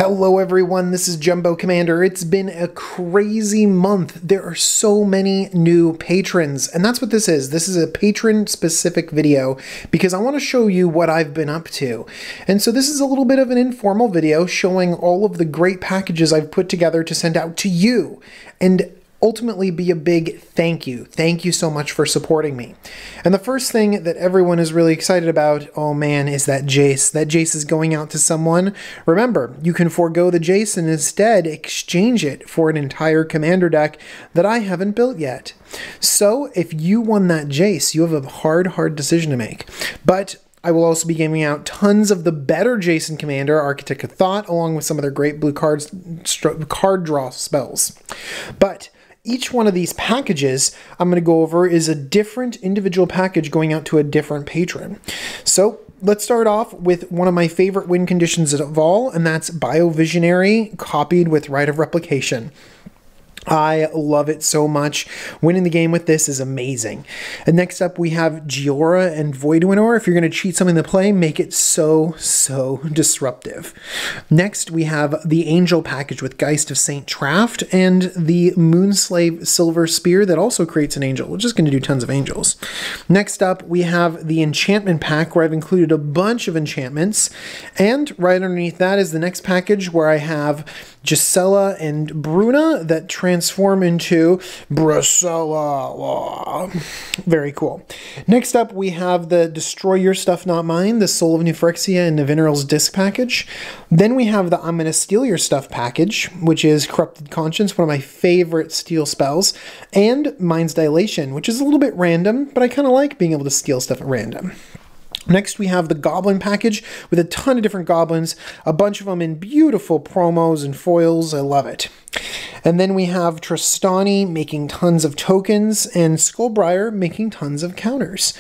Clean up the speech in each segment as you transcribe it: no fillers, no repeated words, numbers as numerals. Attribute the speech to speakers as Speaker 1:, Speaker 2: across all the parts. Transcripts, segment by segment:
Speaker 1: Hello everyone, this is Jumbo Commander. It's been a crazy month. There are so many new patrons, and that's what this is. This is a patron-specific video because I want to show you what I've been up to. And so this is a little bit of an informal video showing all of the great packages I've put together to send out to you, and ultimately be a big thank you. Thank you so much for supporting me. And the first thing that everyone is really excited about, oh man, is that Jace. That Jace is going out to someone. Remember, you can forego the Jace and instead exchange it for an entire commander deck that I haven't built yet. So if you won that Jace, you have a hard decision to make. But I will also be giving out tons of the better Jason Commander, Architect of Thought, along with some of their great blue card draw spells. But each one of these packages I'm going to go over is a different individual package going out to a different patron. So let's start off with one of my favorite win conditions of all, and that's Biovisionary copied with Rite of Replication. I love it so much. Winning the game with this is amazing. And next up we have Giora and Voidwinner. If you're going to cheat something to play, make it so disruptive. Next we have the Angel package with Geist of Saint Traft and the Moonslave Silver Spear that also creates an angel. We're just going to do tons of angels. Next up we have the Enchantment pack where I've included a bunch of enchantments. And right underneath that is the next package where I have Gisela and Bruna that transform into Bracella. Very cool. Next up, we have the Destroy Your Stuff Not Mine, the Soul of Nefrexia and Nevinyrral's Disc package. Then we have the I'm Gonna Steal Your Stuff package, which is Corrupted Conscience, one of my favorite steal spells, and Mind's Dilation, which is a little bit random, but I kind of like being able to steal stuff at random. Next, we have the Goblin package with a ton of different goblins, a bunch of them in beautiful promos and foils. I love it. And then we have Tristani making tons of tokens and Skullbriar making tons of counters.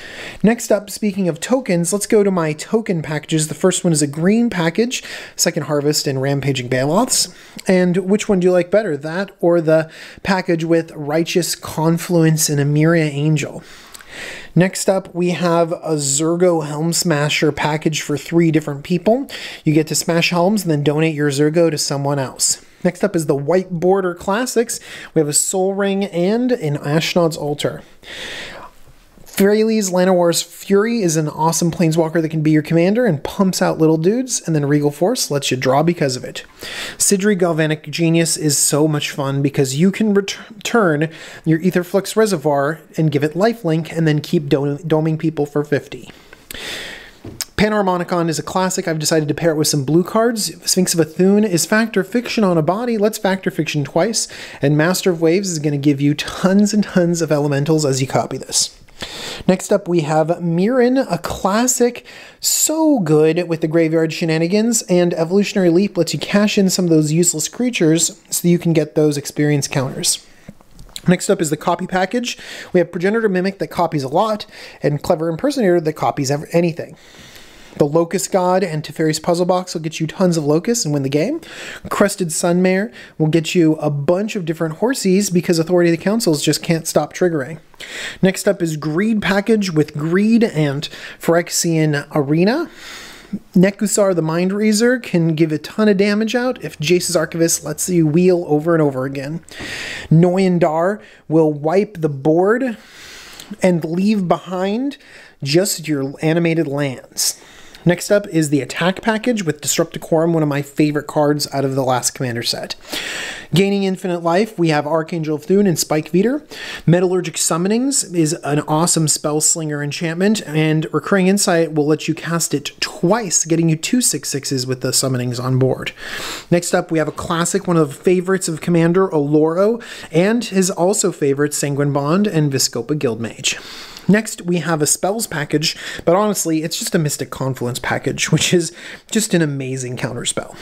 Speaker 1: Next up, speaking of tokens, let's go to my token packages. The first one is a green package, Second Harvest and Rampaging Baloths. And which one do you like better, that or the package with Righteous Confluence and Emiria Angel? Next up, we have a Zergo Helm Smasher package for 3 different people. You get to smash helms and then donate your Zergo to someone else. Next up is the White Border Classics. We have a Soul Ring and an Ashnod's Altar. Freyalise Llanowar's Fury is an awesome planeswalker that can be your commander and pumps out little dudes, and then Regal Force lets you draw because of it. Sidri Galvanic Genius is so much fun because you can return your Aetherflux Reservoir and give it lifelink and then keep doming people for 50. Panharmonicon is a classic. I've decided to pair it with some blue cards. Sphinx of Athun is Factor Fiction on a body. Let's Factor Fiction twice. And Master of Waves is going to give you tons and tons of elementals as you copy this. Next up, we have Mirren, a classic, so good with the Graveyard Shenanigans, and Evolutionary Leap lets you cash in some of those useless creatures so you can get those experience counters. Next up is the copy package. We have Progenitor Mimic that copies a lot, and Clever Impersonator that copies anything. The Locust God and Teferi's Puzzle Box will get you tons of locusts and win the game. Crested Sunmare will get you a bunch of different horsies because Authority of the Councils just can't stop triggering. Next up is Greed package with Greed and Phyrexian Arena. Nekusar the Mind Razor can give a ton of damage out if Jace's Archivist lets you wheel over and over again. Noyandar will wipe the board and leave behind just your animated lands. Next up is the Attack package with Disrupt Decorum, one of my favorite cards out of the last Commander set. Gaining Infinite Life, we have Archangel of Thune and Spike Veeder. Metallurgic Summonings is an awesome Spell Slinger enchantment, and Recurring Insight will let you cast it twice, getting you 2 6/6s with the summonings on board. Next up, we have a classic, one of the favorites of Commander, Oloro, and his also favorites, Sanguine Bond and Viscopa Guildmage. Next, we have a spells package, but honestly, it's just a Mystic Confluence package, which is just an amazing counterspell.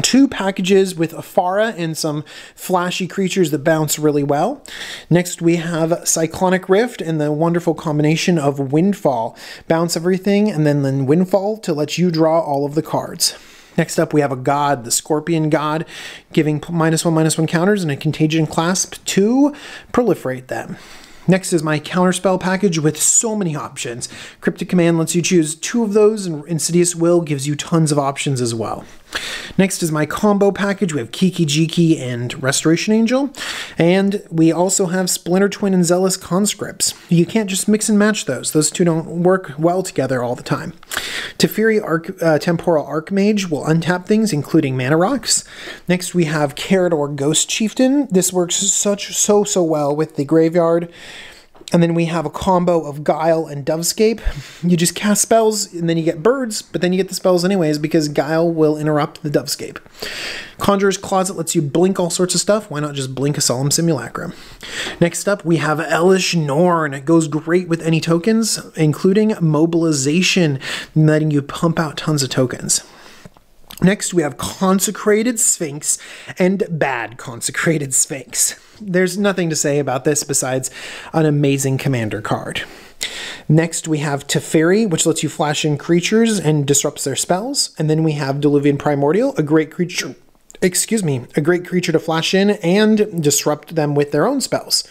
Speaker 1: 2 packages with Afara and some flashy creatures that bounce really well. Next, we have Cyclonic Rift and the wonderful combination of Windfall. Bounce everything, and then Windfall to let you draw all of the cards. Next up, we have a God, the Scorpion God, giving -1/-1 counters and a Contagion Clasp to proliferate them. Next is my counterspell package with so many options. Cryptic Command lets you choose 2 of those, and Insidious Will gives you tons of options as well. Next is my combo package. We have Kiki Jiki and Restoration Angel. And we also have Splinter Twin and Zealous Conscripts. You can't just mix and match those. Those two don't work well together all the time. Teferi Temporal Archmage will untap things, including mana rocks. Next we have Carador Ghost Chieftain. This works so well with the graveyard. And then we have a combo of Guile and Dovescape. You just cast spells, and then you get birds, but then you get the spells anyways, because Guile will interrupt the Dovescape. Conjurer's Closet lets you blink all sorts of stuff. Why not just blink a Solemn Simulacrum? Next up, we have Elesh Norn. It goes great with any tokens, including Mobilization, letting you pump out tons of tokens. Next, we have Consecrated Sphinx and Bad Consecrated Sphinx. There's nothing to say about this besides an amazing commander card. Next, we have Teferi, which lets you flash in creatures and disrupts their spells. And then we have Diluvian Primordial, a great creature to flash in and disrupt them with their own spells.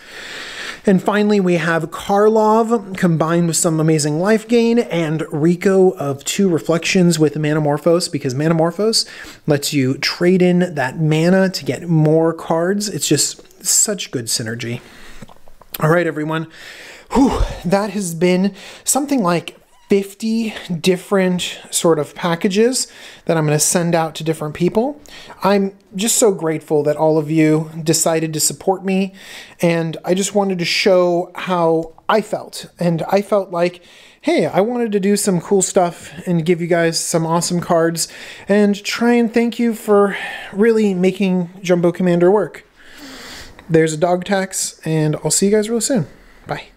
Speaker 1: And finally, we have Karlov combined with some amazing life gain and Rico of 2 Reflections with Manamorphose, because Manamorphose lets you trade in that mana to get more cards. It's just such good synergy. All right, everyone. Whew, that has been something like 50 different sort of packages that I'm going to send out to different people. I'm just so grateful that all of you decided to support me, and I just wanted to show how I felt. And I felt like, hey, I wanted to do some cool stuff and give you guys some awesome cards and try and thank you for really making Jumbo Commander work. There's a dog tax, and I'll see you guys real soon. Bye.